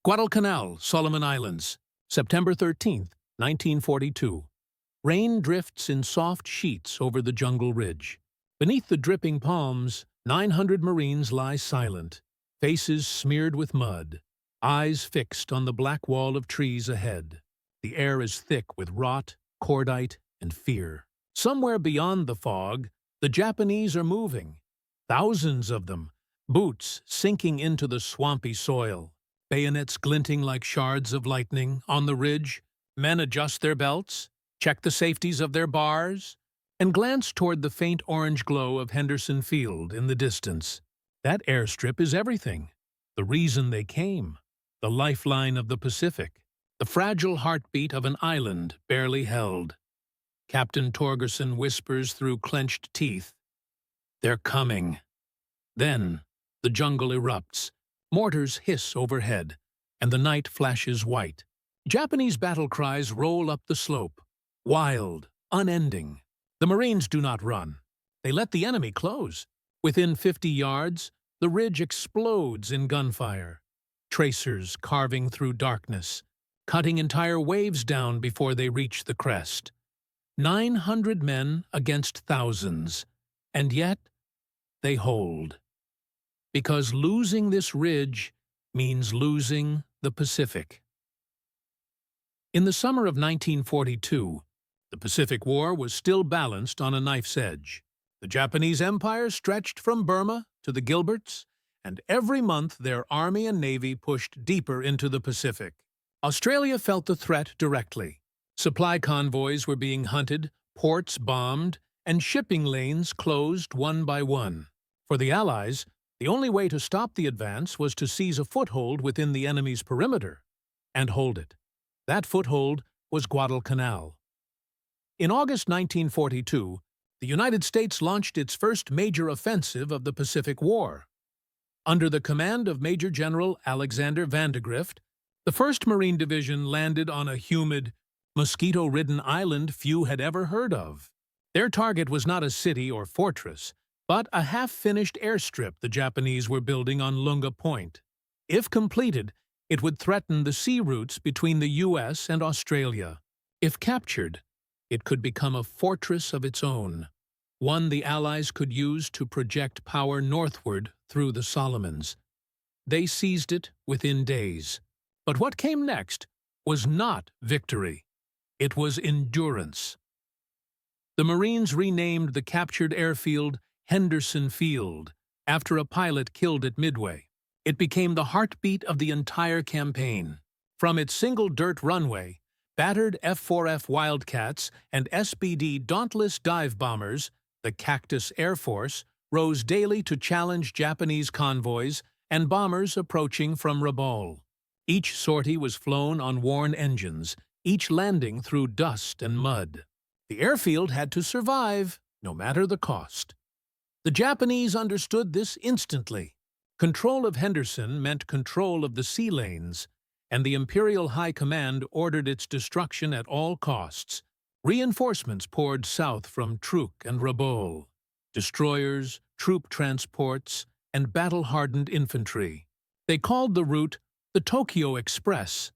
Guadalcanal, Solomon Islands, September 13th, 1942. Rain drifts in soft sheets over the jungle ridge. Beneath the dripping palms, 900 Marines lie silent, faces smeared with mud, eyes fixed on the black wall of trees ahead. The air is thick with rot, cordite, and fear. Somewhere beyond the fog, the Japanese are moving. Thousands of them, boots sinking into the swampy soil. Bayonets glinting like shards of lightning on the ridge, men adjust their belts, check the safeties of their bars, and glance toward the faint orange glow of Henderson Field in the distance. That airstrip is everything. The reason they came. The lifeline of the Pacific. The fragile heartbeat of an island barely held. Captain Torgerson whispers through clenched teeth, "They're coming." Then, the jungle erupts. Mortars hiss overhead, and the night flashes white. Japanese battle cries roll up the slope, wild, unending. The Marines do not run. They let the enemy close. Within 50 yards, the ridge explodes in gunfire. Tracers carving through darkness, cutting entire waves down before they reach the crest. 900 men against thousands, and yet they hold. Because losing this ridge means losing the Pacific. In the summer of 1942, the Pacific War was still balanced on a knife's edge. The Japanese Empire stretched from Burma to the Gilberts, and every month their army and navy pushed deeper into the Pacific. Australia felt the threat directly. Supply convoys were being hunted, ports bombed, and shipping lanes closed one by one. For the Allies, the only way to stop the advance was to seize a foothold within the enemy's perimeter and hold it. That foothold was Guadalcanal. In August 1942, the United States launched its first major offensive of the Pacific War. Under the command of Major General Alexander Vandegrift, the 1st Marine Division landed on a humid, mosquito-ridden island few had ever heard of. Their target was not a city or fortress, but a half-finished airstrip the Japanese were building on Lunga Point. If completed, it would threaten the sea routes between the U.S. and Australia. If captured, it could become a fortress of its own, one the Allies could use to project power northward through the Solomons. They seized it within days. But what came next was not victory. It was endurance. The Marines renamed the captured airfield Henderson Field, after a pilot killed at Midway. It became the heartbeat of the entire campaign. From its single dirt runway, battered F-4F Wildcats and SBD Dauntless dive bombers, the Cactus Air Force, rose daily to challenge Japanese convoys and bombers approaching from Rabaul. Each sortie was flown on worn engines, each landing through dust and mud. The airfield had to survive, no matter the cost. The Japanese understood this instantly. Control of Henderson meant control of the sea lanes, and the Imperial High Command ordered its destruction at all costs. Reinforcements poured south from Truk and Rabaul. Destroyers, troop transports, and battle-hardened infantry. They called the route the Tokyo Express.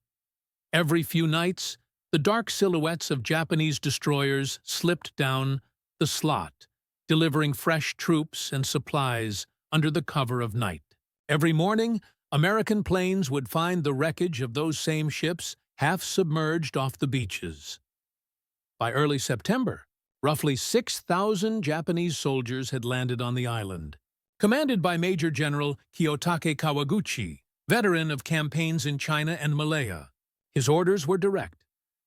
Every few nights, the dark silhouettes of Japanese destroyers slipped down the slot, delivering fresh troops and supplies under the cover of night. Every morning, American planes would find the wreckage of those same ships half submerged off the beaches. By early September, roughly 6,000 Japanese soldiers had landed on the island. Commanded by Major General Kiyotake Kawaguchi, veteran of campaigns in China and Malaya, his orders were direct: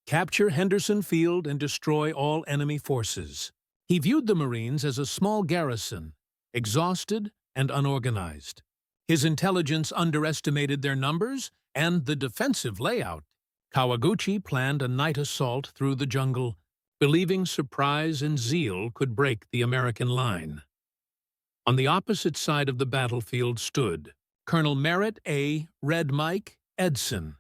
capture Henderson Field and destroy all enemy forces. He viewed the Marines as a small garrison, exhausted and unorganized. His intelligence underestimated their numbers and the defensive layout. Kawaguchi planned a night assault through the jungle, believing surprise and zeal could break the American line. On the opposite side of the battlefield stood Colonel Merritt A. Red Mike Edson.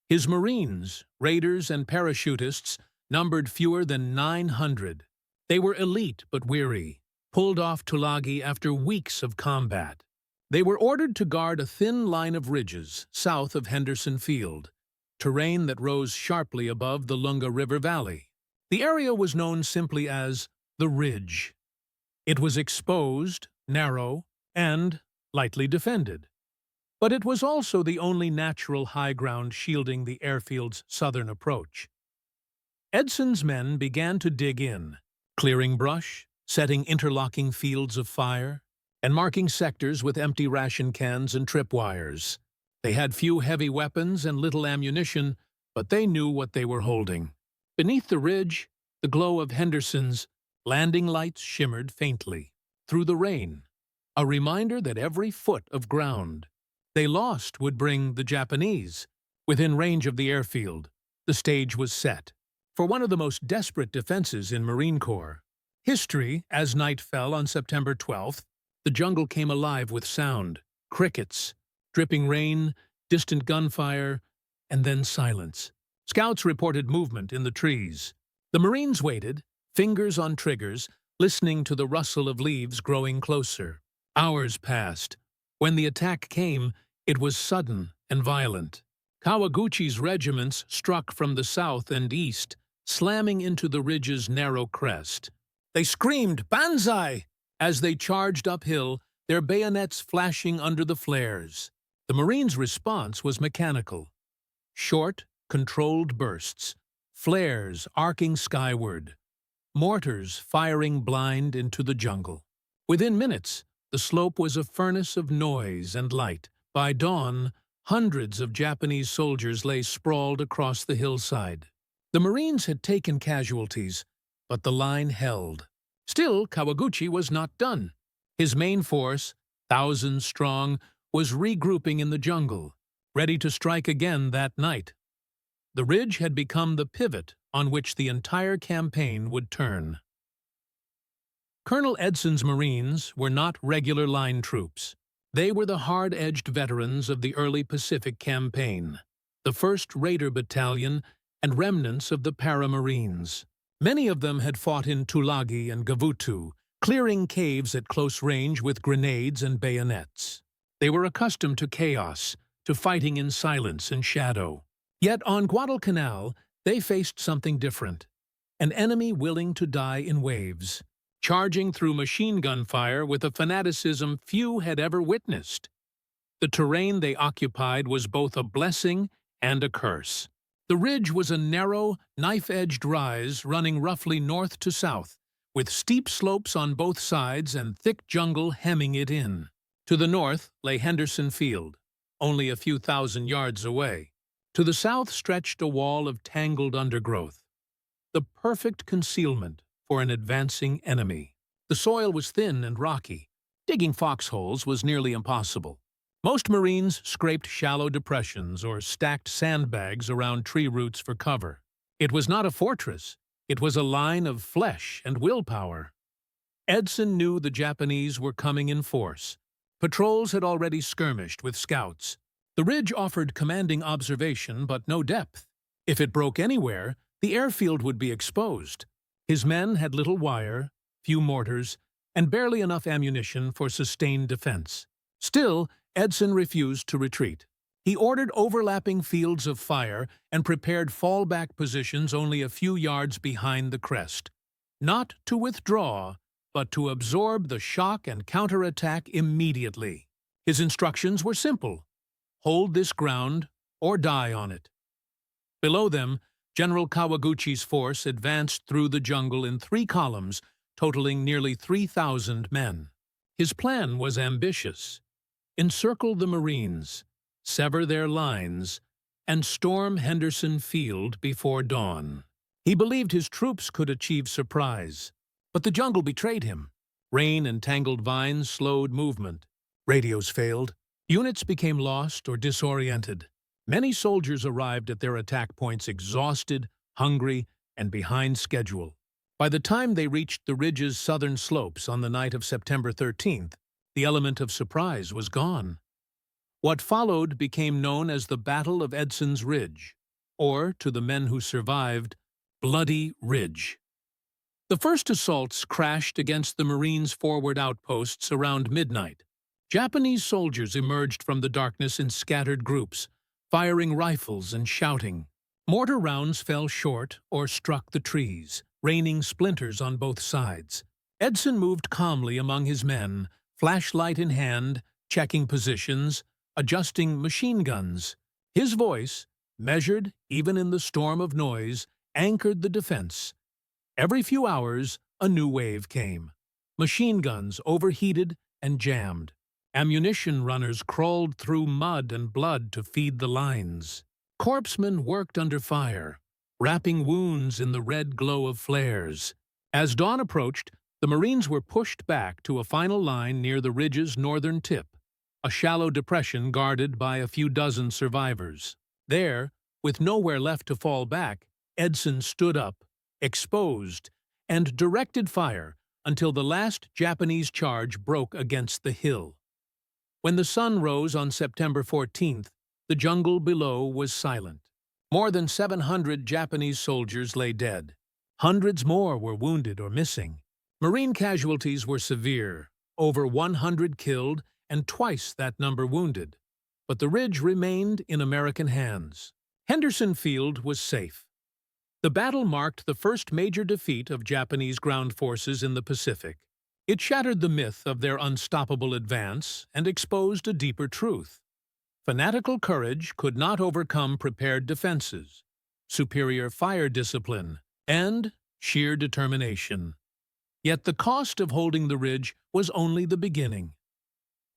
His Marines, raiders, and parachutists numbered fewer than 900. They were elite but weary, pulled off Tulagi after weeks of combat. They were ordered to guard a thin line of ridges south of Henderson Field, terrain that rose sharply above the Lunga River Valley. The area was known simply as the Ridge. It was exposed, narrow, and lightly defended. But it was also the only natural high ground shielding the airfield's southern approach. Edson's men began to dig in, clearing brush, setting interlocking fields of fire, and marking sectors with empty ration cans and tripwires. They had few heavy weapons and little ammunition, but they knew what they were holding. Beneath the ridge, the glow of Henderson's landing lights shimmered faintly through the rain, a reminder that every foot of ground they lost would bring the Japanese within range of the airfield. The stage was set for one of the most desperate defenses in Marine Corps history. As night fell on September 12th, the jungle came alive with sound, crickets, dripping rain, distant gunfire, and then silence. Scouts reported movement in the trees. The Marines waited, fingers on triggers, listening to the rustle of leaves growing closer. Hours passed. When the attack came, it was sudden and violent. Kawaguchi's regiments struck from the south and east, slamming into the ridge's narrow crest. They screamed, "Banzai!" as they charged uphill, their bayonets flashing under the flares. The Marines' response was mechanical. Short, controlled bursts, flares arcing skyward, mortars firing blind into the jungle. Within minutes, the slope was a furnace of noise and light. By dawn, hundreds of Japanese soldiers lay sprawled across the hillside. The Marines had taken casualties, but the line held. Still, Kawaguchi was not done. His main force, thousands strong, was regrouping in the jungle, ready to strike again that night. The ridge had become the pivot on which the entire campaign would turn. Colonel Edson's Marines were not regular line troops. They were the hard-edged veterans of the early Pacific Campaign, the 1st Raider Battalion and remnants of the Para-Marines. Many of them had fought in Tulagi and Gavutu, clearing caves at close range with grenades and bayonets. They were accustomed to chaos, to fighting in silence and shadow. Yet on Guadalcanal, they faced something different, an enemy willing to die in waves, charging through machine gun fire with a fanaticism few had ever witnessed. The terrain they occupied was both a blessing and a curse. The ridge was a narrow, knife-edged rise running roughly north to south, with steep slopes on both sides and thick jungle hemming it in. To the north lay Henderson Field, only a few thousand yards away. To the south stretched a wall of tangled undergrowth, the perfect concealment for an advancing enemy. The soil was thin and rocky. Digging foxholes was nearly impossible. Most Marines scraped shallow depressions or stacked sandbags around tree roots for cover. It was not a fortress. It was a line of flesh and willpower. Edson knew the Japanese were coming in force. Patrols had already skirmished with scouts. The ridge offered commanding observation but no depth. If it broke anywhere, the airfield would be exposed. His men had little wire, few mortars, and barely enough ammunition for sustained defense. Still, Edson refused to retreat. He ordered overlapping fields of fire and prepared fallback positions only a few yards behind the crest. Not to withdraw, but to absorb the shock and counterattack immediately. His instructions were simple: hold this ground or die on it. Below them, General Kawaguchi's force advanced through the jungle in 3 columns, totaling nearly 3,000 men. His plan was ambitious: encircle the Marines, sever their lines, and storm Henderson Field before dawn. He believed his troops could achieve surprise, but the jungle betrayed him. Rain and tangled vines slowed movement. Radios failed. Units became lost or disoriented. Many soldiers arrived at their attack points exhausted, hungry, and behind schedule. By the time they reached the ridge's southern slopes on the night of September 13th, the element of surprise was gone. What followed became known as the Battle of Edson's Ridge, or, to the men who survived, Bloody Ridge. The first assaults crashed against the Marines' forward outposts around midnight. Japanese soldiers emerged from the darkness in scattered groups, firing rifles and shouting. Mortar rounds fell short or struck the trees, raining splinters on both sides. Edson moved calmly among his men, flashlight in hand, checking positions, adjusting machine guns. His voice, measured even in the storm of noise, anchored the defense. Every few hours, a new wave came. Machine guns overheated and jammed. Ammunition runners crawled through mud and blood to feed the lines. Corpsmen worked under fire, wrapping wounds in the red glow of flares. As dawn approached, the Marines were pushed back to a final line near the ridge's northern tip, a shallow depression guarded by a few dozen survivors. There, with nowhere left to fall back, Edson stood up, exposed, and directed fire until the last Japanese charge broke against the hill. When the sun rose on September 14th, the jungle below was silent. More than 700 Japanese soldiers lay dead. Hundreds more were wounded or missing. Marine casualties were severe, over 100 killed and twice that number wounded. But the ridge remained in American hands. Henderson Field was safe. The battle marked the first major defeat of Japanese ground forces in the Pacific. It shattered the myth of their unstoppable advance and exposed a deeper truth. Fanatical courage could not overcome prepared defenses, superior fire discipline, and sheer determination. Yet the cost of holding the ridge was only the beginning.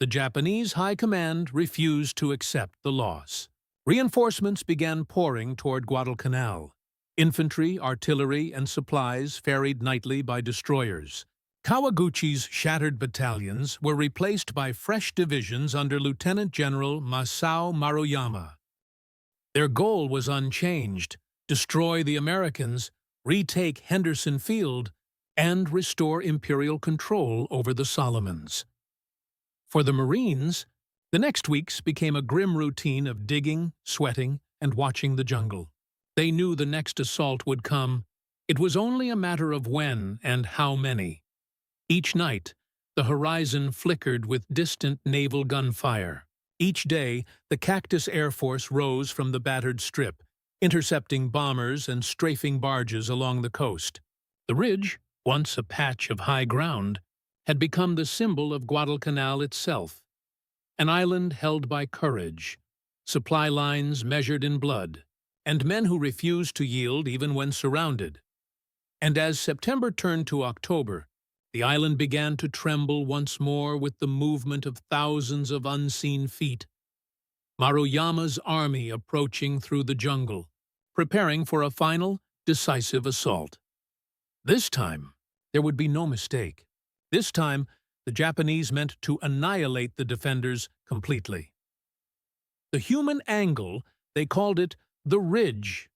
The Japanese High Command refused to accept the loss. Reinforcements began pouring toward Guadalcanal. Infantry, artillery, and supplies ferried nightly by destroyers. Kawaguchi's shattered battalions were replaced by fresh divisions under Lieutenant General Masao Maruyama. Their goal was unchanged: destroy the Americans, retake Henderson Field, and restore imperial control over the Solomons. For the Marines, the next weeks became a grim routine of digging, sweating, and watching the jungle. They knew the next assault would come. It was only a matter of when and how many. Each night, the horizon flickered with distant naval gunfire. Each day, the Cactus Air Force rose from the battered strip, intercepting bombers and strafing barges along the coast. The ridge, once a patch of high ground, had become the symbol of Guadalcanal itself, an island held by courage, supply lines measured in blood, and men who refused to yield even when surrounded. And as September turned to October, the island began to tremble once more with the movement of thousands of unseen feet. Maruyama's army approaching through the jungle, preparing for a final, decisive assault. This time, there would be no mistake. This time, the Japanese meant to annihilate the defenders completely. The human angle, they called it the ridge.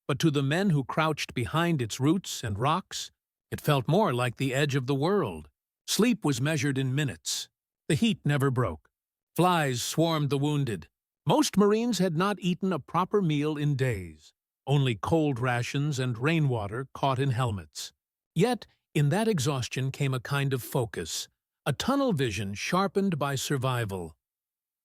But to the men who crouched behind its roots and rocks, it felt more like the edge of the world. Sleep was measured in minutes. The heat never broke. Flies swarmed the wounded. Most Marines had not eaten a proper meal in days, only cold rations and rainwater caught in helmets. Yet, in that exhaustion came a kind of focus, a tunnel vision sharpened by survival.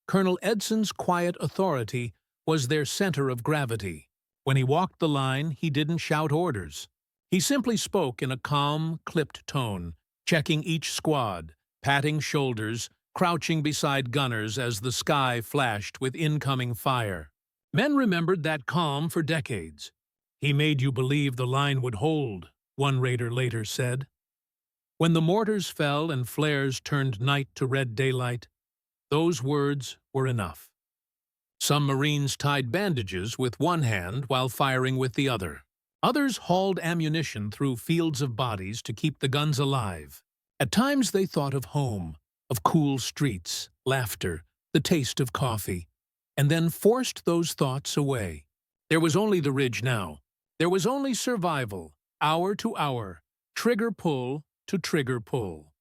Colonel Edson's quiet authority was their center of gravity. When he walked the line, he didn't shout orders. He simply spoke in a calm, clipped tone, checking each squad, patting shoulders, crouching beside gunners as the sky flashed with incoming fire. Men remembered that calm for decades. "He made you believe the line would hold," one raider later said. When the mortars fell and flares turned night to red daylight, those words were enough. Some Marines tied bandages with one hand while firing with the other. Others hauled ammunition through fields of bodies to keep the guns alive. At times they thought of home, of cool streets, laughter, the taste of coffee, and then forced those thoughts away. There was only the ridge now. There was only survival, hour to hour, trigger pull to trigger pull.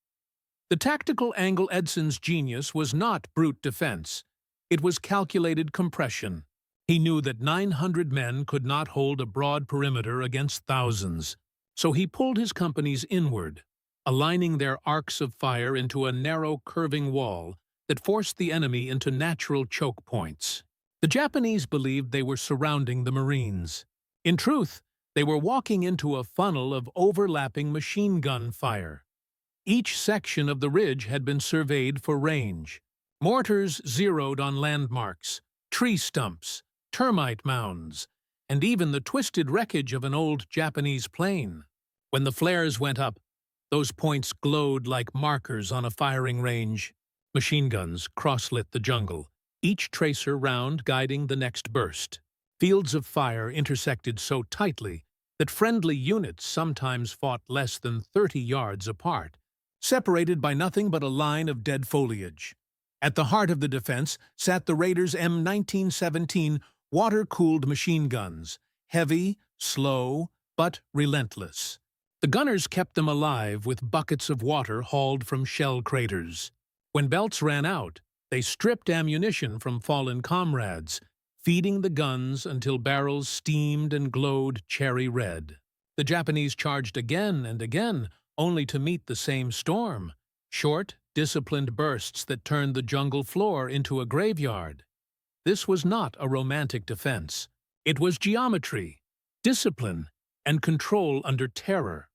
The tactical angle Edson's genius was not brute defense. It was calculated compression. He knew that 900 men could not hold a broad perimeter against thousands, so he pulled his companies inward, aligning their arcs of fire into a narrow curving wall that forced the enemy into natural choke points. The Japanese believed they were surrounding the Marines. In truth, they were walking into a funnel of overlapping machine gun fire. Each section of the ridge had been surveyed for range. Mortars zeroed on landmarks, tree stumps, termite mounds, and even the twisted wreckage of an old Japanese plane. When the flares went up, those points glowed like markers on a firing range. Machine guns cross-lit the jungle, each tracer round guiding the next burst. Fields of fire intersected so tightly that friendly units sometimes fought less than 30 yards apart, separated by nothing but a line of dead foliage. At the heart of the defense sat the Raiders' M1917 water-cooled machine guns, heavy, slow, but relentless. The gunners kept them alive with buckets of water hauled from shell craters. When belts ran out, they stripped ammunition from fallen comrades, feeding the guns until barrels steamed and glowed cherry red. The Japanese charged again and again, only to meet the same storm. Short, disciplined bursts that turned the jungle floor into a graveyard. This was not a romantic defense. It was geometry, discipline, and control under terror.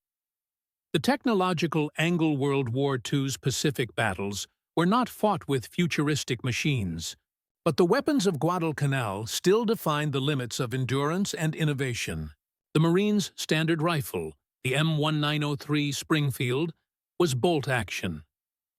The technological Anglo-World War II's Pacific battles were not fought with futuristic machines, but the weapons of Guadalcanal still defined the limits of endurance and innovation. The Marines' standard rifle, the M1903 Springfield, was bolt action,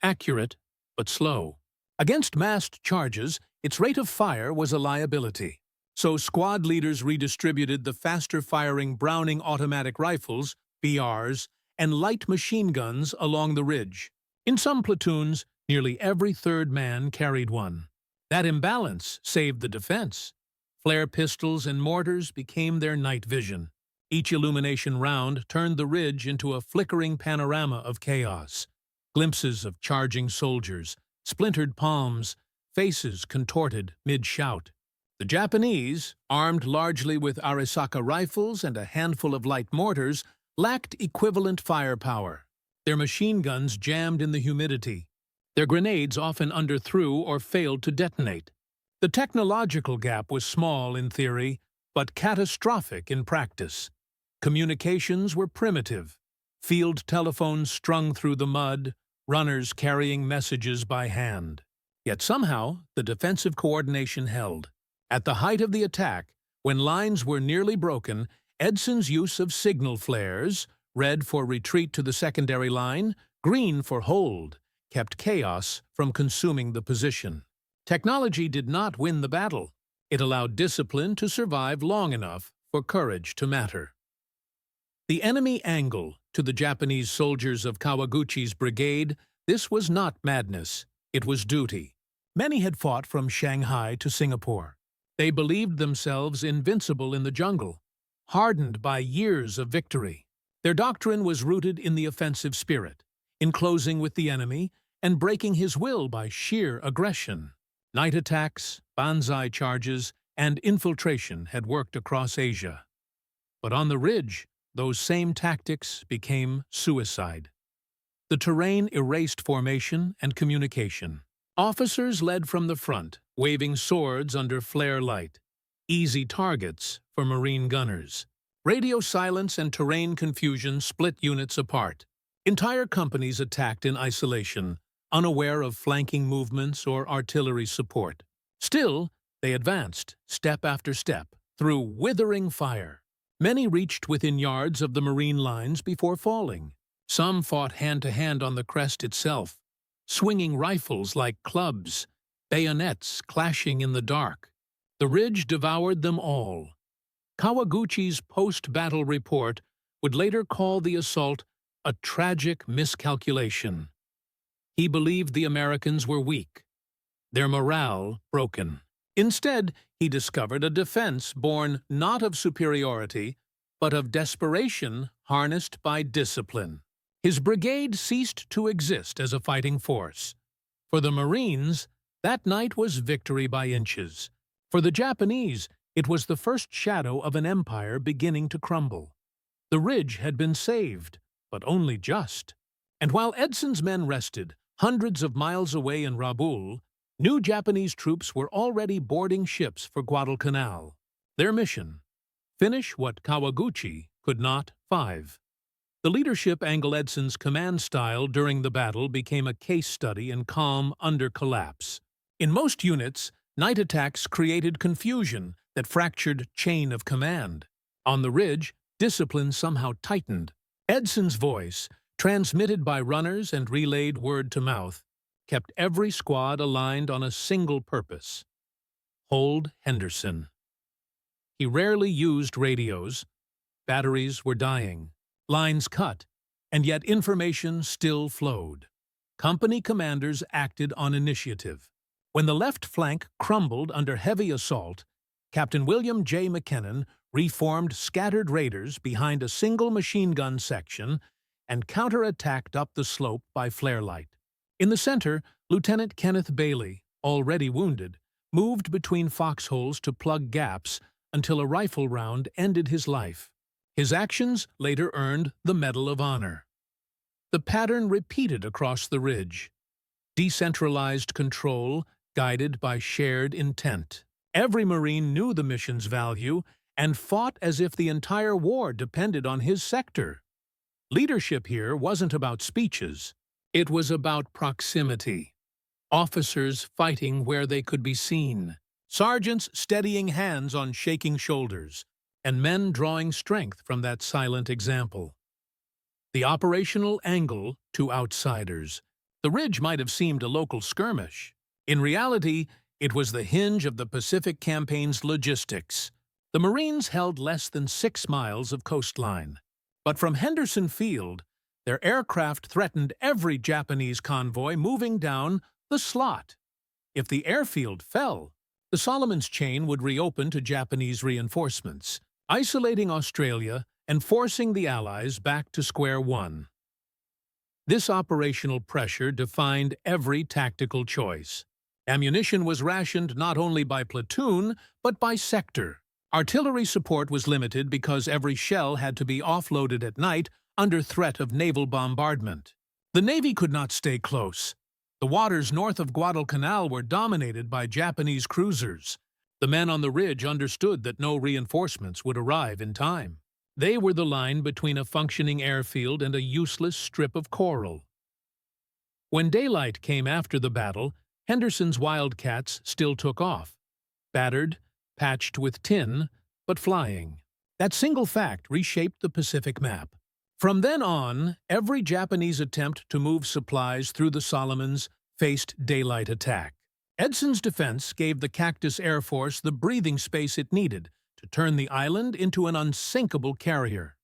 accurate but slow. Against massed charges, its rate of fire was a liability. So squad leaders redistributed the faster-firing Browning automatic rifles, BRs, and light machine guns along the ridge. In some platoons, nearly every third man carried one. That imbalance saved the defense. Flare pistols and mortars became their night vision. Each illumination round turned the ridge into a flickering panorama of chaos. Glimpses of charging soldiers, splintered palms, faces contorted mid-shout. The Japanese, armed largely with Arisaka rifles and a handful of light mortars, lacked equivalent firepower. Their machine guns jammed in the humidity. Their grenades often underthrew or failed to detonate. The technological gap was small in theory, but catastrophic in practice. Communications were primitive. Field telephones strung through the mud, runners carrying messages by hand. Yet somehow, the defensive coordination held. At the height of the attack, when lines were nearly broken, Edson's use of signal flares, red for retreat to the secondary line, green for hold, kept chaos from consuming the position. Technology did not win the battle. It allowed discipline to survive long enough for courage to matter. The enemy angle to the Japanese soldiers of Kawaguchi's brigade, this was not madness, it was duty. Many had fought from Shanghai to Singapore. They believed themselves invincible in the jungle, hardened by years of victory. Their doctrine was rooted in the offensive spirit, in closing with the enemy and breaking his will by sheer aggression. Night attacks, banzai charges, and infiltration had worked across Asia. But on the ridge, those same tactics became suicide. The terrain erased formation and communication. Officers led from the front, waving swords under flare light. Easy targets for Marine gunners. Radio silence and terrain confusion split units apart. Entire companies attacked in isolation, unaware of flanking movements or artillery support. Still, they advanced, step after step, through withering fire. Many reached within yards of the Marine lines before falling. Some fought hand-to-hand on the crest itself, swinging rifles like clubs, bayonets clashing in the dark. The ridge devoured them all. Kawaguchi's post-battle report would later call the assault a tragic miscalculation. He believed the Americans were weak, their morale broken. Instead, he discovered a defense born not of superiority, but of desperation harnessed by discipline. His brigade ceased to exist as a fighting force. For the Marines, that night was victory by inches. For the Japanese, it was the first shadow of an empire beginning to crumble. The ridge had been saved, but only just. And while Edson's men rested, Hundreds of miles away in Rabaul, new Japanese troops were already boarding ships for Guadalcanal. Their mission: finish what Kawaguchi could not. 5. The leadership angle Edson's command style during the battle became a case study in calm under collapse. In most units, night attacks created confusion that fractured chain of command. On the ridge, discipline somehow tightened. Edson's voice, transmitted by runners and relayed word to mouth, kept every squad aligned on a single purpose: hold Henderson. He rarely used radios. Batteries were dying, lines cut, and yet information still flowed. Company commanders acted on initiative. When the left flank crumbled under heavy assault, Captain William J. McKinnon reformed scattered raiders behind a single machine gun section and counterattacked up the slope by flare light. In the center, Lieutenant Kenneth Bailey, already wounded, moved between foxholes to plug gaps until a rifle round ended his life. His actions later earned the Medal of Honor. The pattern repeated across the ridge: decentralized control guided by shared intent. Every Marine knew the mission's value and fought as if the entire war depended on his sector. Leadership here wasn't about speeches. It was about proximity. Officers fighting where they could be seen, sergeants steadying hands on shaking shoulders, and men drawing strength from that silent example. The operational angle to outsiders. The ridge might have seemed a local skirmish. In reality, it was the hinge of the Pacific Campaign's logistics. The Marines held less than 6 miles of coastline. But from Henderson Field, their aircraft threatened every Japanese convoy moving down the slot. If the airfield fell, the Solomons chain would reopen to Japanese reinforcements, isolating Australia and forcing the Allies back to square one. This operational pressure defined every tactical choice. Ammunition was rationed not only by platoon, but by sector. Artillery support was limited because every shell had to be offloaded at night under threat of naval bombardment. The Navy could not stay close. The waters north of Guadalcanal were dominated by Japanese cruisers. The men on the ridge understood that no reinforcements would arrive in time. They were the line between a functioning airfield and a useless strip of coral. When daylight came after the battle, Henderson's Wildcats still took off, battered, patched with tin, but flying. That single fact reshaped the Pacific map. From then on, every Japanese attempt to move supplies through the Solomons faced daylight attack. Edson's defense gave the Cactus Air Force the breathing space it needed to turn the island into an unsinkable carrier.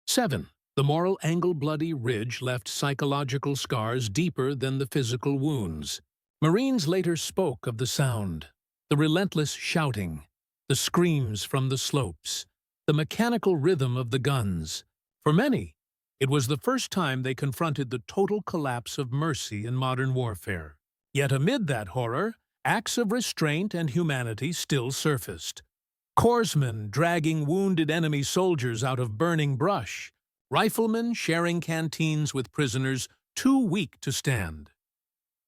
7. The moral angle bloody ridge left psychological scars deeper than the physical wounds. Marines later spoke of the sound, the relentless shouting, the screams from the slopes, the mechanical rhythm of the guns. For many, it was the first time they confronted the total collapse of mercy in modern warfare. Yet amid that horror, acts of restraint and humanity still surfaced. Corpsmen dragging wounded enemy soldiers out of burning brush, riflemen sharing canteens with prisoners too weak to stand.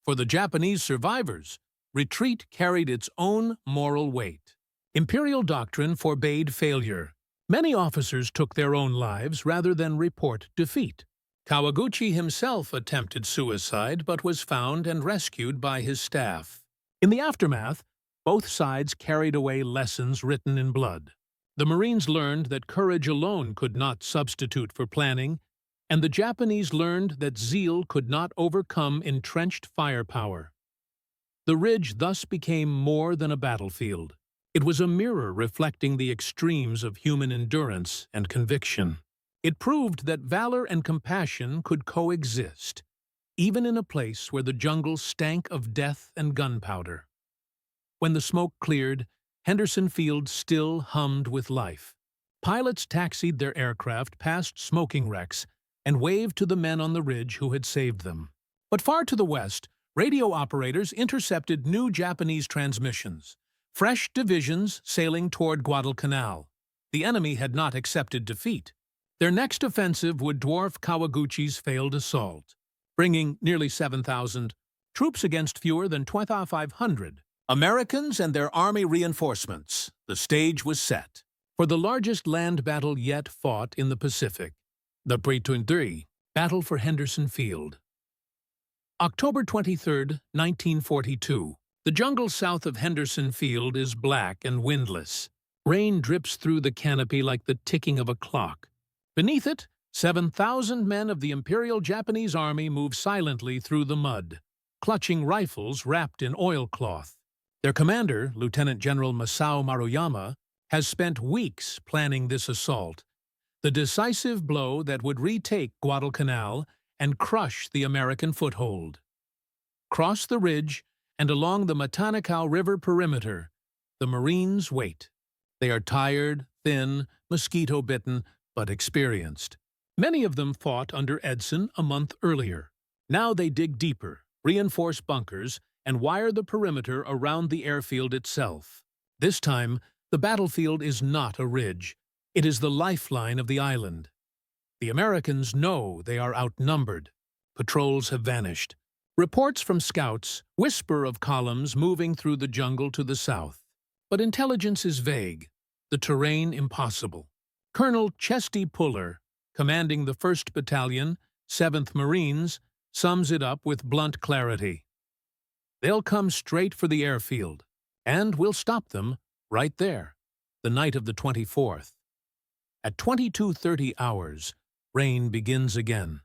For the Japanese survivors, retreat carried its own moral weight. Imperial doctrine forbade failure. Many officers took their own lives rather than report defeat. Kawaguchi himself attempted suicide but was found and rescued by his staff. In the aftermath, both sides carried away lessons written in blood. The Marines learned that courage alone could not substitute for planning, and the Japanese learned that zeal could not overcome entrenched firepower. The ridge thus became more than a battlefield. It was a mirror reflecting the extremes of human endurance and conviction. It proved that valor and compassion could coexist, even in a place where the jungle stank of death and gunpowder. When the smoke cleared, Henderson Field still hummed with life. Pilots taxied their aircraft past smoking wrecks and waved to the men on the ridge who had saved them. But far to the west, radio operators intercepted new Japanese transmissions. Fresh divisions sailing toward Guadalcanal. The enemy had not accepted defeat. Their next offensive would dwarf Kawaguchi's failed assault. bringing nearly 7,000 troops against fewer than 2,500. Americans and their army reinforcements. The stage was set for the largest land battle yet fought in the Pacific, the Pre-23 Battle for Henderson Field. October 23, 1942. The jungle south of Henderson Field is black and windless. Rain drips through the canopy like the ticking of a clock. Beneath it, 7,000 men of the Imperial Japanese Army move silently through the mud, clutching rifles wrapped in oilcloth. Their commander, Lieutenant General Masao Maruyama, has spent weeks planning this assault, the decisive blow that would retake Guadalcanal and crush the American foothold. Across the ridge and along the Matanikau River perimeter, the Marines wait. They are tired, thin, mosquito-bitten, but experienced. Many of them fought under Edson a month earlier. Now they dig deeper, reinforce bunkers, and wire the perimeter around the airfield itself. This time, the battlefield is not a ridge. It is the lifeline of the island. The Americans know they are outnumbered. Patrols have vanished. Reports from scouts whisper of columns moving through the jungle to the south. But intelligence is vague, the terrain impossible. Colonel Chesty Puller, commanding the 1st Battalion, 7th Marines, sums it up with blunt clarity. They'll come straight for the airfield, and we'll stop them right there, the night of the 24th. At 22:30 hours, rain begins again.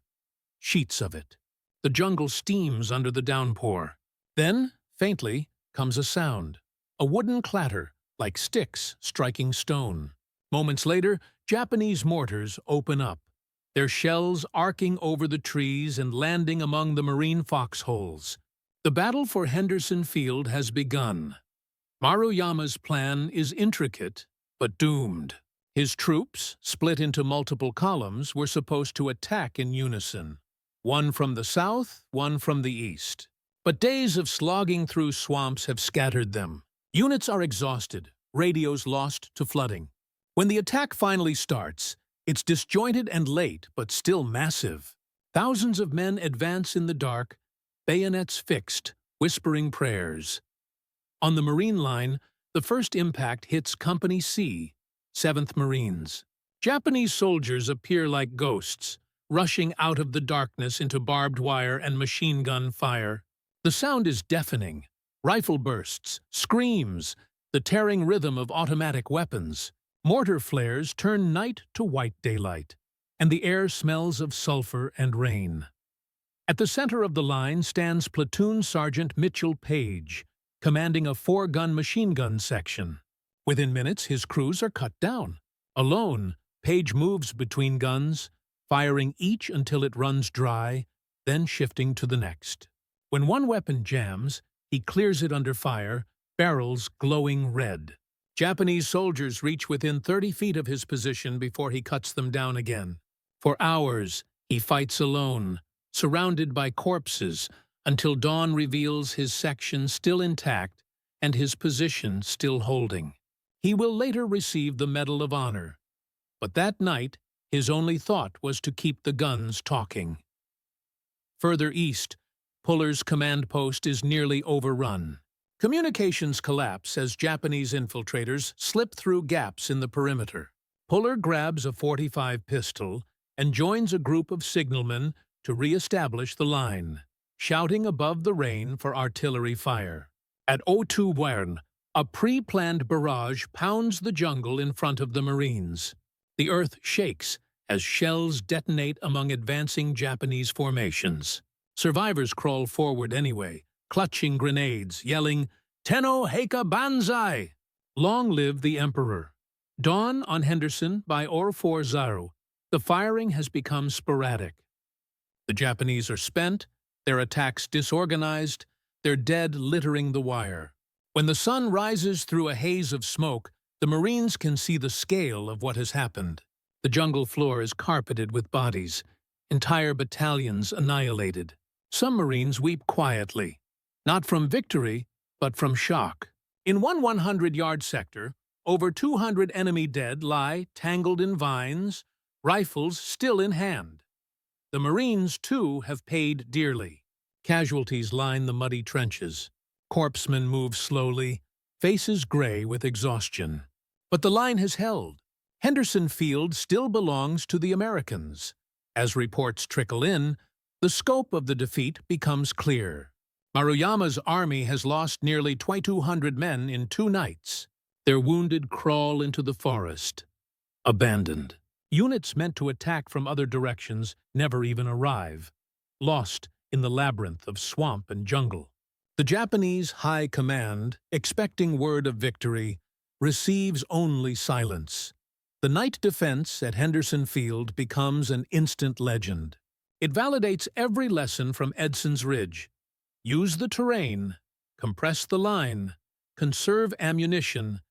Sheets of it. The jungle steams under the downpour. Then, faintly, comes a sound. A wooden clatter, like sticks striking stone. Moments later, Japanese mortars open up, their shells arcing over the trees and landing among the marine foxholes. The battle for Henderson Field has begun. Maruyama's plan is intricate, but doomed. His troops, split into multiple columns, were supposed to attack in unison. One from the south, one from the east. But days of slogging through swamps have scattered them. Units are exhausted, radios lost to flooding. When the attack finally starts, it's disjointed and late, but still massive. Thousands of men advance in the dark, bayonets fixed, whispering prayers. On the Marine line, the first impact hits Company C, 7th Marines. Japanese soldiers appear like ghosts, rushing out of the darkness into barbed wire and machine gun fire. The sound is deafening. Rifle bursts, screams, the tearing rhythm of automatic weapons. Mortar flares turn night to white daylight, and the air smells of sulfur and rain. At the center of the line stands Platoon Sergeant Mitchell Page, commanding a 4-gun machine gun section. Within minutes, his crews are cut down. Alone, Page moves between guns, firing each until it runs dry, then shifting to the next. When one weapon jams, he clears it under fire, barrels glowing red. Japanese soldiers reach within 30 feet of his position before he cuts them down again. For hours, he fights alone, surrounded by corpses, until dawn reveals his section still intact and his position still holding. He will later receive the Medal of Honor, but that night his only thought was to keep the guns talking. Further east, Puller's command post is nearly overrun. Communications collapse as Japanese infiltrators slip through gaps in the perimeter. Puller grabs a .45 pistol and joins a group of signalmen to re-establish the line, shouting above the rain for artillery fire. At O2 Wern, a pre-planned barrage pounds the jungle in front of the Marines. The earth shakes as shells detonate among advancing Japanese formations. Survivors crawl forward anyway, clutching grenades, yelling, "Tenno Heika Banzai!" Long live the Emperor. Dawn on Henderson by Or 40. The firing has become sporadic. The Japanese are spent, their attacks disorganized, their dead littering the wire. When the sun rises through a haze of smoke, the Marines can see the scale of what has happened. The jungle floor is carpeted with bodies, entire battalions annihilated. Some Marines weep quietly, not from victory, but from shock. In one 100-yard sector, over 200 enemy dead lie tangled in vines, rifles still in hand. The Marines, too, have paid dearly. Casualties line the muddy trenches. Corpsmen move slowly, faces gray with exhaustion. But the line has held. Henderson Field still belongs to the Americans. As reports trickle in, the scope of the defeat becomes clear. Maruyama's army has lost nearly 2,200 men in 2 nights. Their wounded crawl into the forest, abandoned. Units meant to attack from other directions never even arrive, lost in the labyrinth of swamp and jungle. The Japanese high command, expecting word of victory, receives only silence. The night defense at Henderson Field becomes an instant legend. It validates every lesson from Edson's Ridge. Use the terrain, compress the line, conserve ammunition,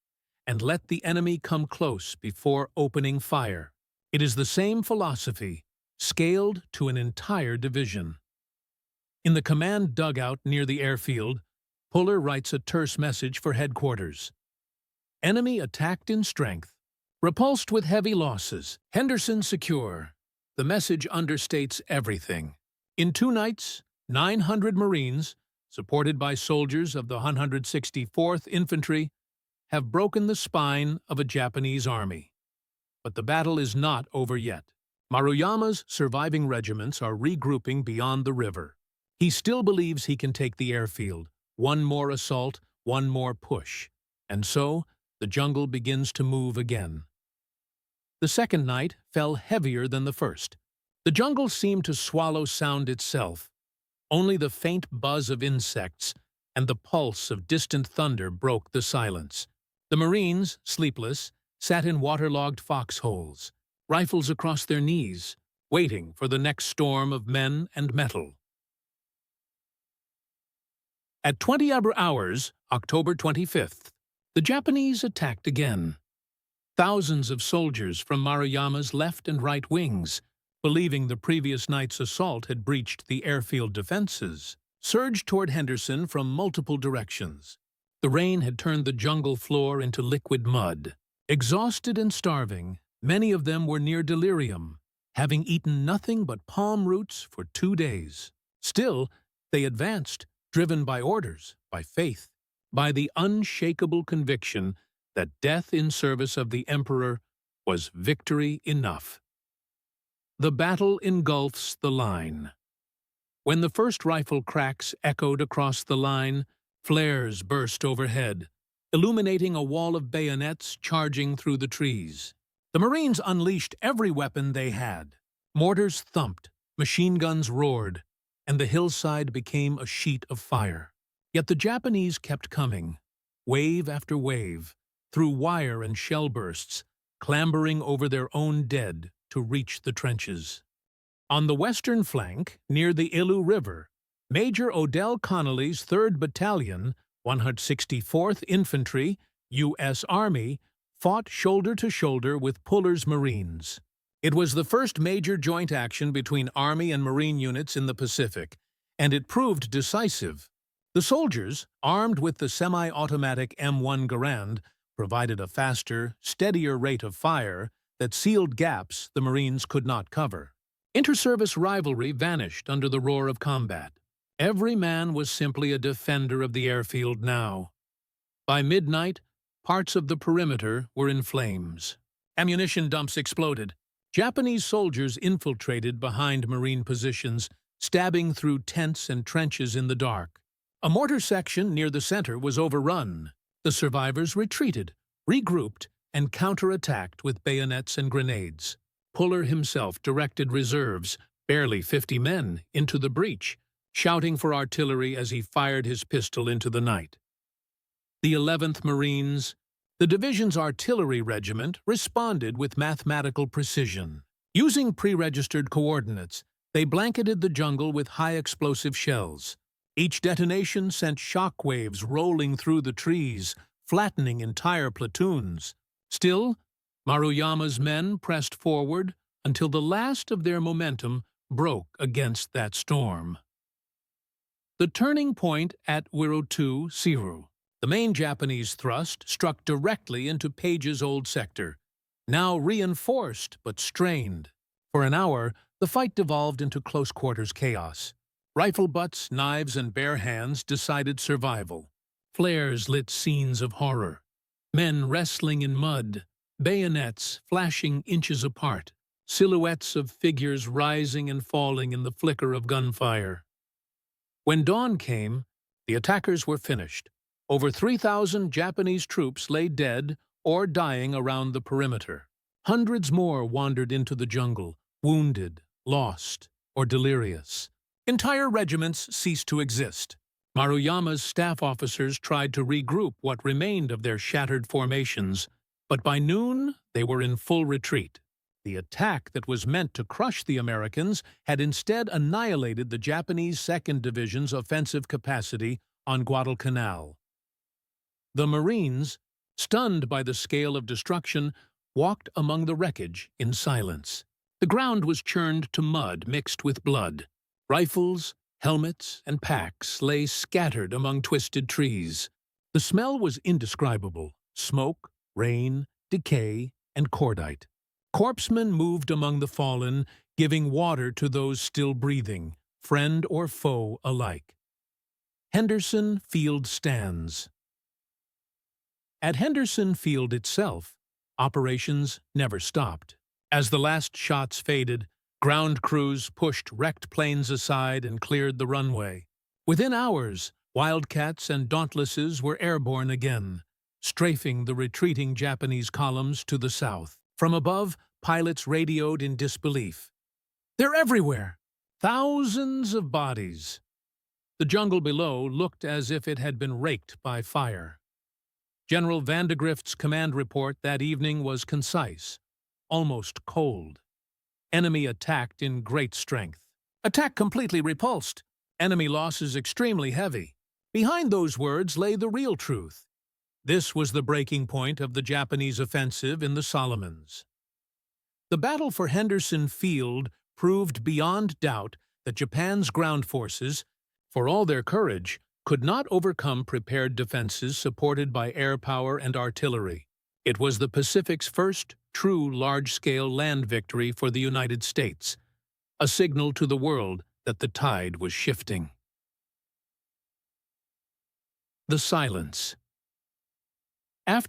and let the enemy come close before opening fire. It is the same philosophy, scaled to an entire division. In the command dugout near the airfield, Puller writes a terse message for headquarters. Enemy attacked in strength, repulsed with heavy losses, Henderson secure. The message understates everything. In 2 nights, 900 Marines, supported by soldiers of the 164th Infantry, have broken the spine of a Japanese army. But the battle is not over yet. Maruyama's surviving regiments are regrouping beyond the river. He still believes he can take the airfield. One more assault, one more push. And so, the jungle begins to move again. The second night fell heavier than the first. The jungle seemed to swallow sound itself. Only the faint buzz of insects and the pulse of distant thunder broke the silence. The Marines, sleepless, sat in waterlogged foxholes, rifles across their knees, waiting for the next storm of men and metal. At 20 hours, October 25th, the Japanese attacked again. Thousands of soldiers from Maruyama's left and right wings, believing the previous night's assault had breached the airfield defenses, surged toward Henderson from multiple directions. The rain had turned the jungle floor into liquid mud. Exhausted and starving, many of them were near delirium, having eaten nothing but palm roots for 2 days. Still, they advanced, driven by orders, by faith, by the unshakable conviction that death in service of the Emperor was victory enough. The battle engulfs the line. When the first rifle cracks echoed across the line, flares burst overhead, illuminating a wall of bayonets charging through the trees. The Marines unleashed every weapon they had. Mortars thumped, machine guns roared, and the hillside became a sheet of fire. Yet the Japanese kept coming, wave after wave, through wire and shell bursts, clambering over their own dead to reach the trenches. On the western flank, near the Ilu River, Major Odell Connolly's 3rd Battalion, 164th Infantry, U.S. Army, fought shoulder to shoulder with Puller's Marines. It was the first major joint action between Army and Marine units in the Pacific, and it proved decisive. The soldiers, armed with the semi-automatic M1 Garand, provided a faster, steadier rate of fire that sealed gaps the Marines could not cover. Inter-service rivalry vanished under the roar of combat. Every man was simply a defender of the airfield now. By midnight, parts of the perimeter were in flames. Ammunition dumps exploded. Japanese soldiers infiltrated behind Marine positions, stabbing through tents and trenches in the dark. A mortar section near the center was overrun. The survivors retreated, regrouped, and counterattacked with bayonets and grenades. Puller himself directed reserves, barely 50 men, into the breach, shouting for artillery as he fired his pistol into the night. The 11th Marines, the division's artillery regiment, responded with mathematical precision. Using pre-registered coordinates, they blanketed the jungle with high-explosive shells. Each detonation sent shock waves rolling through the trees, flattening entire platoons. Still, Maruyama's men pressed forward until the last of their momentum broke against that storm. The turning point at Wirotu Siru. The main Japanese thrust struck directly into Page's old sector, now reinforced but strained. For an hour, The fight devolved into close-quarters chaos. Rifle butts, knives, and bare hands decided survival. Flares lit scenes of horror. Men wrestling in mud, bayonets flashing inches apart, silhouettes of figures rising and falling in the flicker of gunfire. When dawn came, the attackers were finished. Over 3,000 Japanese troops lay dead or dying around the perimeter. Hundreds more wandered into the jungle, wounded, lost, or delirious. Entire regiments ceased to exist. Maruyama's staff officers tried to regroup what remained of their shattered formations, but by noon they were in full retreat. The attack that was meant to crush the Americans had instead annihilated the Japanese 2nd Division's offensive capacity on Guadalcanal. The Marines, stunned by the scale of destruction, walked among the wreckage in silence. The ground was churned to mud mixed with blood. Rifles, helmets, and packs lay scattered among twisted trees. The smell was indescribable: smoke, rain, decay, and cordite. Corpsemen moved among the fallen, giving water to those still breathing, friend or foe alike. Henderson Field stands. At Henderson Field itself, operations never stopped. As the last shots faded, ground crews pushed wrecked planes aside and cleared the runway. Within hours, Wildcats and Dauntlesses were airborne again, strafing the retreating Japanese columns to the south. From above, pilots radioed in disbelief. "They're everywhere! Thousands of bodies!" The jungle below looked as if it had been raked by fire. General Vandegrift's command report that evening was concise, almost cold. Enemy attacked in great strength. Attack completely repulsed. Enemy losses extremely heavy. Behind those words lay the real truth. This was the breaking point of the Japanese offensive in the Solomons. The battle for Henderson Field proved beyond doubt that Japan's ground forces, for all their courage, could not overcome prepared defenses supported by air power and artillery. It was the Pacific's first true large-scale land victory for the United States, a signal to the world that the tide was shifting. The silence.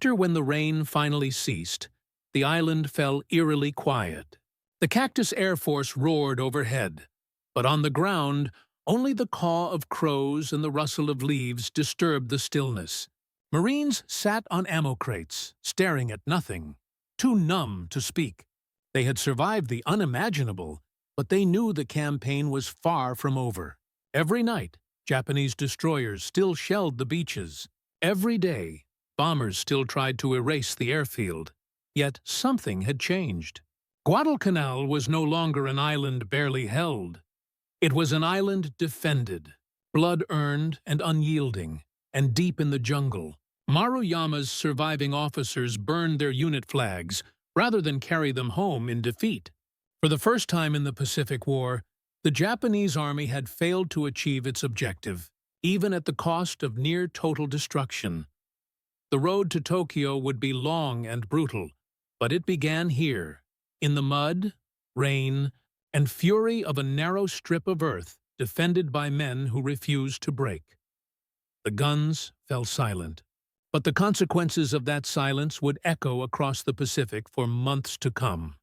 When the rain finally ceased, the island fell eerily quiet. The Cactus Air Force roared overhead, but on the ground, only the caw of crows and the rustle of leaves disturbed the stillness. Marines sat on ammo crates, staring at nothing, too numb to speak. They had survived the unimaginable, but they knew the campaign was far from over. Every night, Japanese destroyers still shelled the beaches. Every day, bombers still tried to erase the airfield. Yet something had changed. Guadalcanal was no longer an island barely held. It was an island defended, blood-earned and unyielding, and deep in the jungle. Maruyama's surviving officers burned their unit flags rather than carry them home in defeat. For the first time in the Pacific War, the Japanese army had failed to achieve its objective, even at the cost of near-total destruction. The road to Tokyo would be long and brutal, but it began here, in the mud, rain, and fury of a narrow strip of earth defended by men who refused to break. The guns fell silent, but the consequences of that silence would echo across the Pacific for months to come.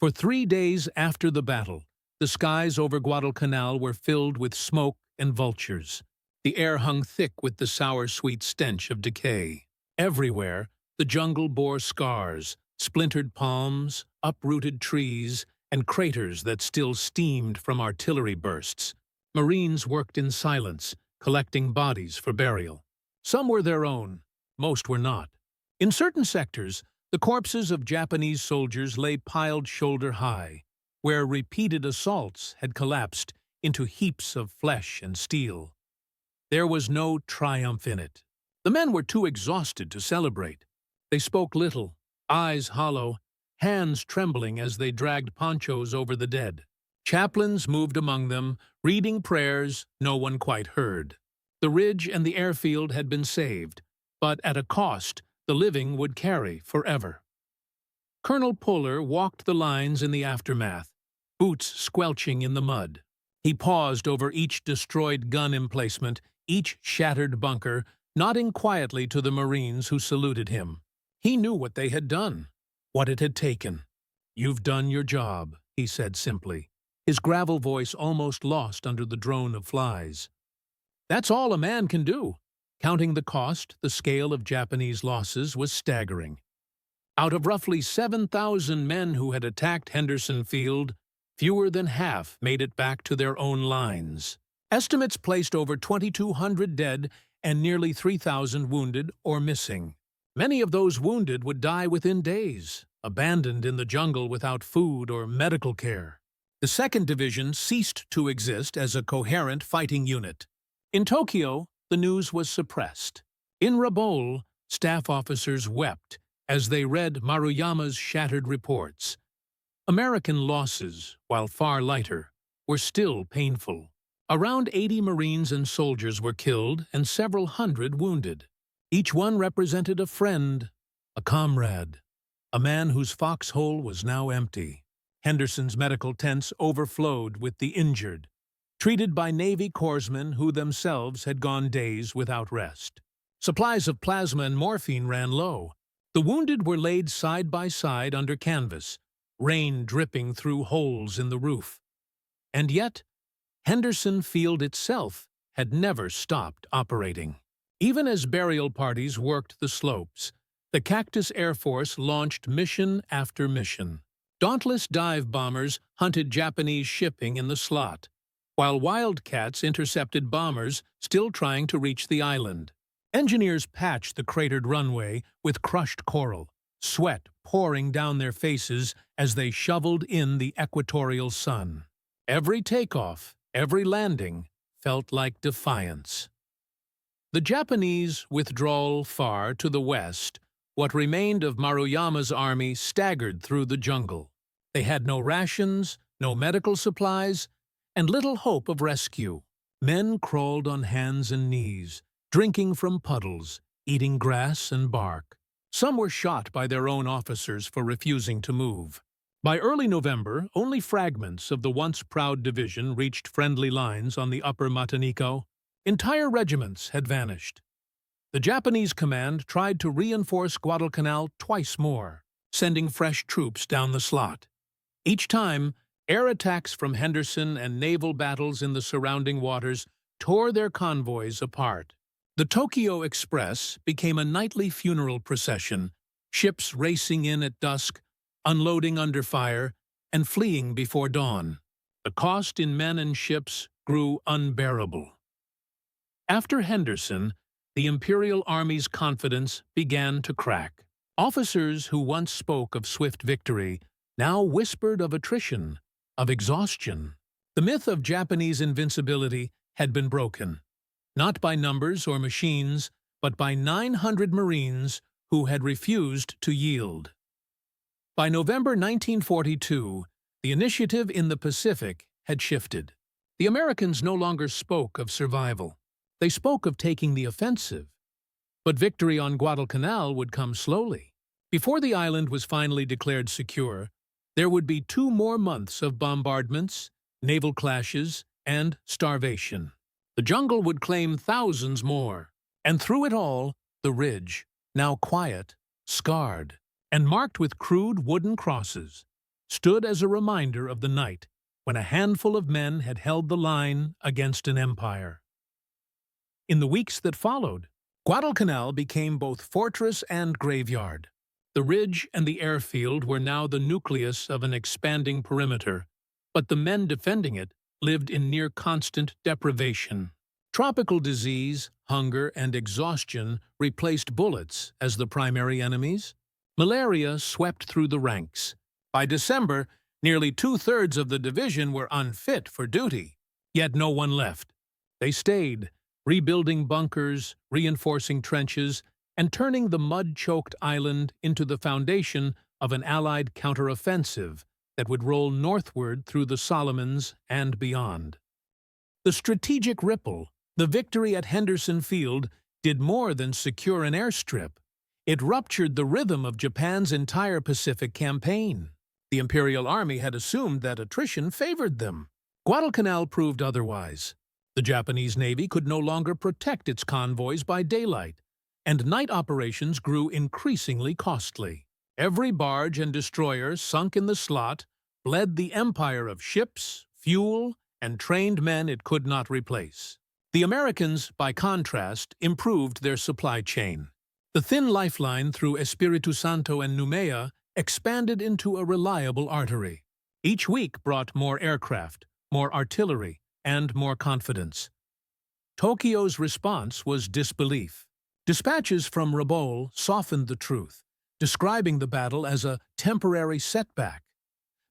For 3 days after the battle, the skies over Guadalcanal were filled with smoke and vultures. The air hung thick with the sour-sweet stench of decay. Everywhere, the jungle bore scars, splintered palms, uprooted trees, and craters that still steamed from artillery bursts. Marines worked in silence, collecting bodies for burial. Some were their own, most were not. In certain sectors, the corpses of Japanese soldiers lay piled shoulder-high, where repeated assaults had collapsed into heaps of flesh and steel. There was no triumph in it. The men were too exhausted to celebrate. They spoke little, eyes hollow, hands trembling as they dragged ponchos over the dead. Chaplains moved among them, reading prayers no one quite heard. The ridge and the airfield had been saved, but at a cost the living would carry forever. Colonel Puller walked the lines in the aftermath, boots squelching in the mud. He paused over each destroyed gun emplacement, each shattered bunker, nodding quietly to the Marines who saluted him. He knew what they had done, what it had taken. "You've done your job," he said simply, his gravel voice almost lost under the drone of flies. That's all a man can do. Counting the cost, the scale of Japanese losses was staggering. Out of roughly 7,000 men who had attacked Henderson Field, fewer than half made it back to their own lines. Estimates placed over 2,200 dead and nearly 3,000 wounded or missing. Many of those wounded would die within days, abandoned in the jungle without food or medical care. The 2nd Division ceased to exist as a coherent fighting unit. In Tokyo, the news was suppressed. In Rabaul, staff officers wept as they read Maruyama's shattered reports. American losses, while far lighter, were still painful. Around 80 Marines and soldiers were killed and several hundred wounded. Each one represented a friend, a comrade, a man whose foxhole was now empty. Henderson's medical tents overflowed with the injured, treated by Navy corpsmen who themselves had gone days without rest. Supplies of plasma and morphine ran low. The wounded were laid side by side under canvas, rain dripping through holes in the roof. And yet, Henderson Field itself had never stopped operating. Even as burial parties worked the slopes, the Cactus Air Force launched mission after mission. Dauntless dive bombers hunted Japanese shipping in the slot, while Wildcats intercepted bombers still trying to reach the island. Engineers patched the cratered runway with crushed coral, sweat pouring down their faces as they shoveled in the equatorial sun. Every takeoff, every landing, felt like defiance. The Japanese withdrawal far to the west, what remained of Maruyama's army staggered through the jungle. They had no rations, no medical supplies, and little hope of rescue. Men crawled on hands and knees, drinking from puddles, eating grass and bark. Some were shot by their own officers for refusing to move. By early November, only fragments of the once proud division reached friendly lines on the upper Mataniko. Entire regiments had vanished. The Japanese command tried to reinforce Guadalcanal twice more, sending fresh troops down the slot. Each time, air attacks from Henderson and naval battles in the surrounding waters tore their convoys apart. The Tokyo Express became a nightly funeral procession, ships racing in at dusk, unloading under fire, and fleeing before dawn. The cost in men and ships grew unbearable. After Henderson, the Imperial Army's confidence began to crack. Officers who once spoke of swift victory now whispered of attrition, of exhaustion. The myth of Japanese invincibility had been broken, not by numbers or machines, but by 900 Marines who had refused to yield. By November 1942, the initiative in the Pacific had shifted. The Americans no longer spoke of survival. They spoke of taking the offensive. But victory on Guadalcanal would come slowly. Before the island was finally declared secure, there would be 2 more months of bombardments, naval clashes, and starvation. The jungle would claim thousands more. And through it all, the ridge, now quiet, scarred, and marked with crude wooden crosses, stood as a reminder of the night when a handful of men had held the line against an empire. In the weeks that followed, Guadalcanal became both fortress and graveyard. The ridge and the airfield were now the nucleus of an expanding perimeter, but the men defending it lived in near-constant deprivation. Tropical disease, hunger, and exhaustion replaced bullets as the primary enemies. Malaria swept through the ranks. By December, nearly 2/3 of the division were unfit for duty, yet no one left. They stayed, rebuilding bunkers, reinforcing trenches, and turning the mud-choked island into the foundation of an Allied counteroffensive that would roll northward through the Solomons and beyond. The strategic ripple, the victory at Henderson Field, did more than secure an airstrip. It ruptured the rhythm of Japan's entire Pacific campaign. The Imperial Army had assumed that attrition favored them. Guadalcanal proved otherwise. The Japanese Navy could no longer protect its convoys by daylight, and night operations grew increasingly costly. Every barge and destroyer sunk in the slot bled the empire of ships, fuel, and trained men it could not replace. The Americans, by contrast, improved their supply chain. The thin lifeline through Espiritu Santo and Noumea expanded into a reliable artery. Each week brought more aircraft, more artillery, and more confidence. Tokyo's response was disbelief. Dispatches from Rabaul softened the truth, describing the battle as a temporary setback.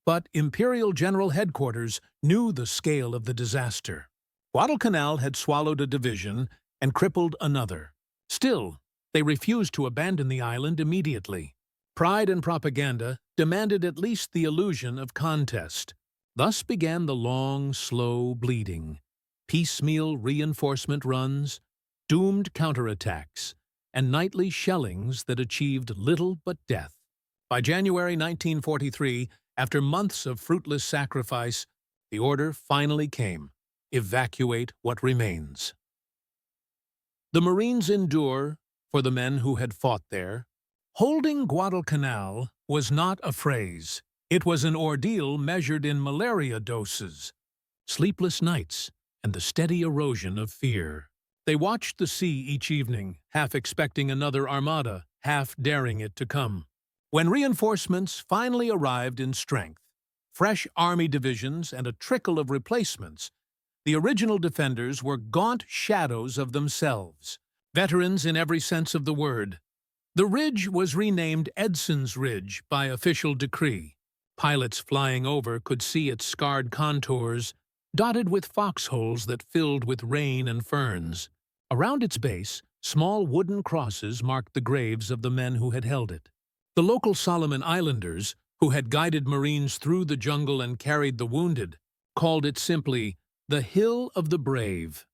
But Imperial General Headquarters knew the scale of the disaster. Guadalcanal had swallowed a division and crippled another. Still, they refused to abandon the island immediately. Pride and propaganda demanded at least the illusion of contest. Thus began the long, slow bleeding, piecemeal reinforcement runs, doomed counterattacks, and nightly shellings that achieved little but death. By January 1943, after months of fruitless sacrifice, the order finally came: evacuate what remains. The Marines endure for the men who had fought there. Holding Guadalcanal was not a phrase. It was an ordeal measured in malaria doses, sleepless nights, and the steady erosion of fear. They watched the sea each evening, half expecting another armada, half daring it to come. When reinforcements finally arrived in strength, fresh army divisions and a trickle of replacements, the original defenders were gaunt shadows of themselves, veterans in every sense of the word. The ridge was renamed Edson's Ridge by official decree. Pilots flying over could see its scarred contours, dotted with foxholes that filled with rain and ferns. Around its base, small wooden crosses marked the graves of the men who had held it. The local Solomon Islanders, who had guided Marines through the jungle and carried the wounded, called it simply the Hill of the Brave.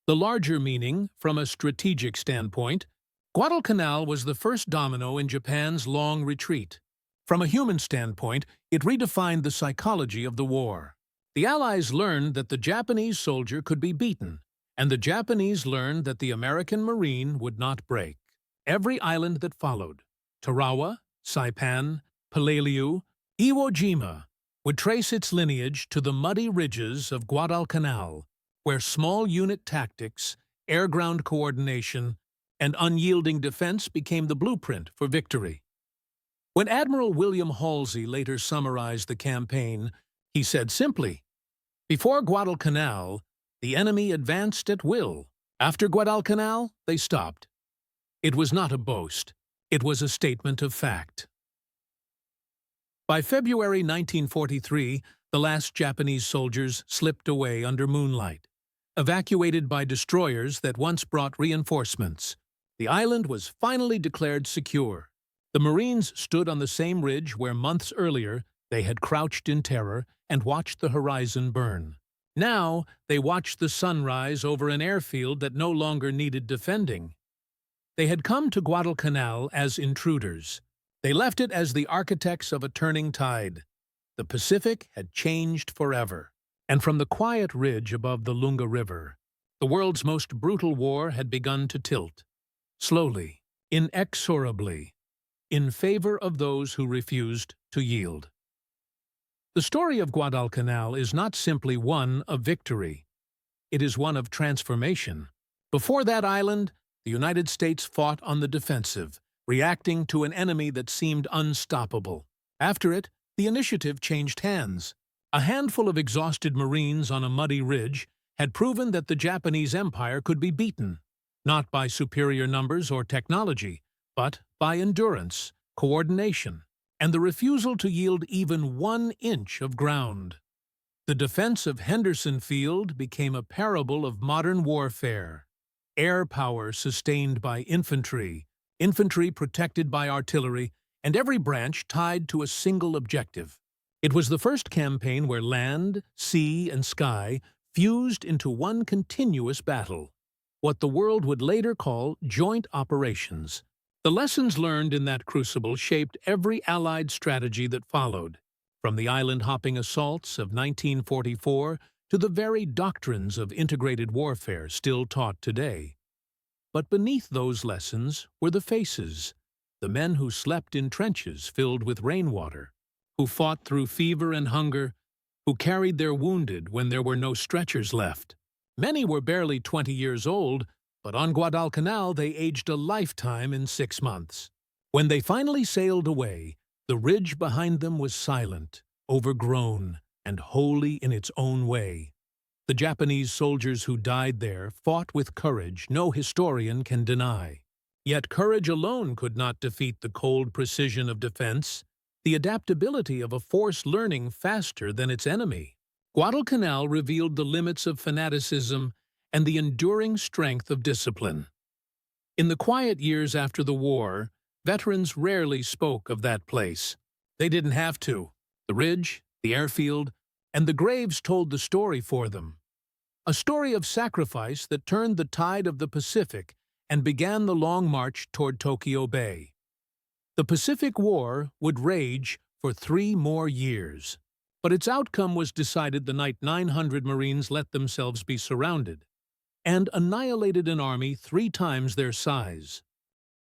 The larger meaning, from a strategic standpoint, Guadalcanal was the first domino in Japan's long retreat. From a human standpoint, it redefined the psychology of the war. The Allies learned that the Japanese soldier could be beaten, and the Japanese learned that the American Marine would not break. Every island that followed, Tarawa, Saipan, Palaliu, Iwo Jima, would trace its lineage to the muddy ridges of Guadalcanal, where small unit tactics, air-ground coordination, and unyielding defense became the blueprint for victory. When Admiral William Halsey later summarized the campaign, he said simply, "Before Guadalcanal, the enemy advanced at will. After Guadalcanal, they stopped." It was not a boast. It was a statement of fact. By February 1943, the last Japanese soldiers slipped away under moonlight, evacuated by destroyers that once brought reinforcements. The island was finally declared secure. The Marines stood on the same ridge where months earlier they had crouched in terror and watched the horizon burn. Now they watched the sunrise over an airfield that no longer needed defending. They had come to Guadalcanal as intruders. They left it as the architects of a turning tide. The Pacific had changed forever, and from the quiet ridge above the Lunga River, the world's most brutal war had begun to tilt. Slowly, inexorably, in favor of those who refused to yield. The story of Guadalcanal is not simply one of victory. It is one of transformation. Before that island, the United States fought on the defensive, reacting to an enemy that seemed unstoppable. After it, the initiative changed hands. A handful of exhausted Marines on a muddy ridge had proven that the Japanese Empire could be beaten, not by superior numbers or technology, but by endurance, coordination, and the refusal to yield even 1 inch of ground. The defense of Henderson Field became a parable of modern warfare. Air power sustained by infantry, infantry protected by artillery, and every branch tied to a single objective. It was the first campaign where land, sea, and sky fused into one continuous battle, what the world would later call joint operations. The lessons learned in that crucible shaped every Allied strategy that followed. from the island-hopping assaults of 1944 to the very doctrines of integrated warfare still taught today. But beneath those lessons were the faces, the men who slept in trenches filled with rainwater, who fought through fever and hunger, who carried their wounded when there were no stretchers left. Many were barely 20 years old, but on Guadalcanal they aged a lifetime in 6 months. When they finally sailed away, the ridge behind them was silent, overgrown, and holy in its own way. The Japanese soldiers who died there fought with courage no historian can deny. Yet courage alone could not defeat the cold precision of defense, the adaptability of a force learning faster than its enemy. Guadalcanal revealed the limits of fanaticism and the enduring strength of discipline. In the quiet years after the war, veterans rarely spoke of that place. They didn't have to. The ridge, the airfield, and the graves told the story for them. A story of sacrifice that turned the tide of the Pacific and began the long march toward Tokyo Bay. The Pacific War would rage for 3 more years, but its outcome was decided the night 900 Marines let themselves be surrounded and annihilated an army 3 times their size.